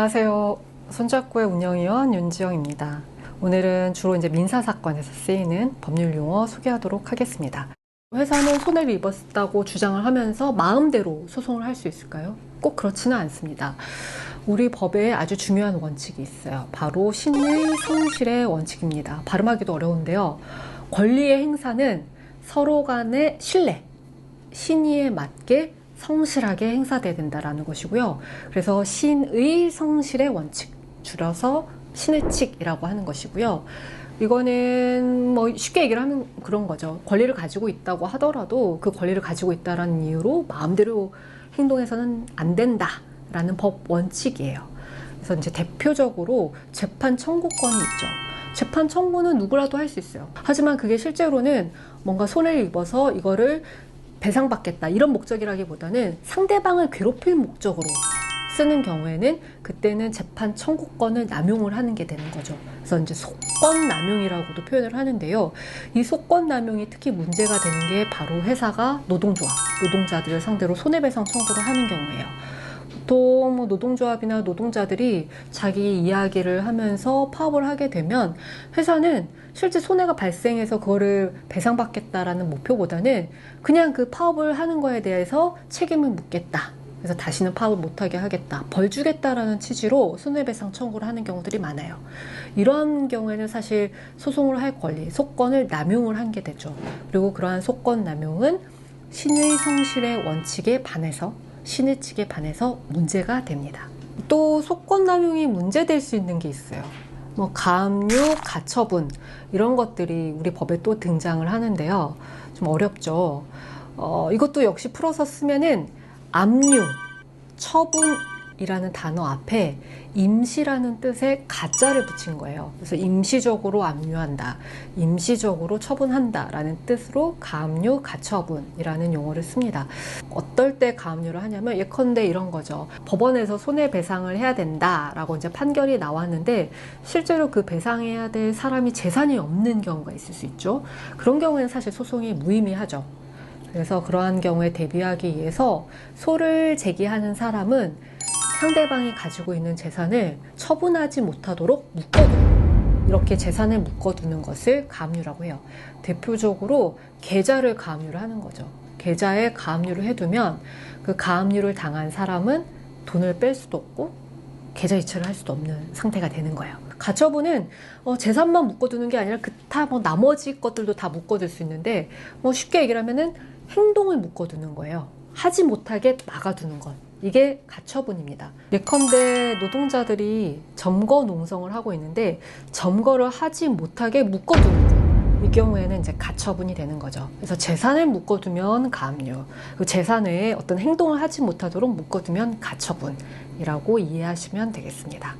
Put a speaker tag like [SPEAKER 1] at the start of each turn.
[SPEAKER 1] 안녕하세요. 손잡구의 운영위원 윤지영입니다. 오늘은 주로 민사사건에서 쓰이는 법률 용어 소개하도록 하겠습니다. 회사는 손해를 입었다고 주장을 하면서 마음대로 소송을 할 수 있을까요? 꼭 그렇지는 않습니다. 우리 법에 아주 중요한 원칙이 있어요. 바로 신의 성실의 원칙입니다. 발음하기도 어려운데요. 권리의 행사는 서로 간의 신뢰, 신의에 맞게 성실하게 행사돼야 된다라는 것이고요. 그래서 신의 성실의 원칙, 줄여서 신의칙이라고 하는 것이고요. 이거는 쉽게 얘기를 하면 그런 거죠. 권리를 가지고 있다고 하더라도 그 권리를 가지고 있다라는 이유로 마음대로 행동해서는 안 된다라는 법 원칙이에요. 그래서 대표적으로 재판 청구권이 있죠. 재판 청구는 누구라도 할 수 있어요. 하지만 그게 실제로는 뭔가 손해를 입어서 이거를 배상받겠다 이런 목적이라기보다는 상대방을 괴롭힐 목적으로 쓰는 경우에는 그때는 재판 청구권을 남용을 하는 게 되는 거죠. 그래서 속건 남용이라고도 표현을 하는데요. 이 속건 남용이 특히 문제가 되는 게 바로 회사가 노동조합, 노동자들을 상대로 손해배상 청구를 하는 경우예요. 보통 노동조합이나 노동자들이 자기 이야기를 하면서 파업을 하게 되면 회사는 실제 손해가 발생해서 그거를 배상받겠다라는 목표보다는 그냥 그 파업을 하는 거에 대해서 책임을 묻겠다. 그래서 다시는 파업을 못하게 하겠다. 벌 주겠다라는 취지로 손해배상 청구를 하는 경우들이 많아요. 이런 경우에는 사실 소송을 할 권리, 속건을 남용을 한 게 되죠. 그리고 그러한 속건 남용은 신의 성실의 원칙에 반해서 신의칙에 반해서 문제가 됩니다. 또 속건 남용이 문제될 수 있는 게 있어요. 가압류, 가처분 이런 것들이 우리 법에 또 등장을 하는데요. 좀 어렵죠. 이것도 역시 풀어서 쓰면은 압류, 처분이라는 단어 앞에 임시라는 뜻의 가짜를 붙인 거예요. 그래서 임시적으로 압류한다, 임시적으로 처분한다 라는 뜻으로 가압류, 가처분이라는 용어를 씁니다. 어떨 때 가압류를 하냐면 예컨대 이런 거죠. 법원에서 손해배상을 해야 된다라고 판결이 나왔는데 실제로 그 배상해야 될 사람이 재산이 없는 경우가 있을 수 있죠. 그런 경우에는 사실 소송이 무의미하죠. 그래서 그러한 경우에 대비하기 위해서 소를 제기하는 사람은 상대방이 가지고 있는 재산을 처분하지 못하도록 묶어두는, 이렇게 재산을 묶어두는 것을 가압류라고 해요. 대표적으로 계좌를 가압류를 하는 거죠. 계좌에 가압류를 해두면 그 가압류를 당한 사람은 돈을 뺄 수도 없고 계좌 이체를 할 수도 없는 상태가 되는 거예요. 가처분은 재산만 묶어두는 게 아니라 나머지 것들도 다 묶어둘 수 있는데 쉽게 얘기를 하면은 행동을 묶어두는 거예요. 하지 못하게 막아두는 것. 이게 가처분입니다. 예컨대 노동자들이 점거 농성을 하고 있는데 점거를 하지 못하게 묶어두는 것. 이 경우에는 가처분이 되는 거죠. 그래서 재산을 묶어두면 가압류, 그 재산 외에 어떤 행동을 하지 못하도록 묶어두면 가처분이라고 이해하시면 되겠습니다.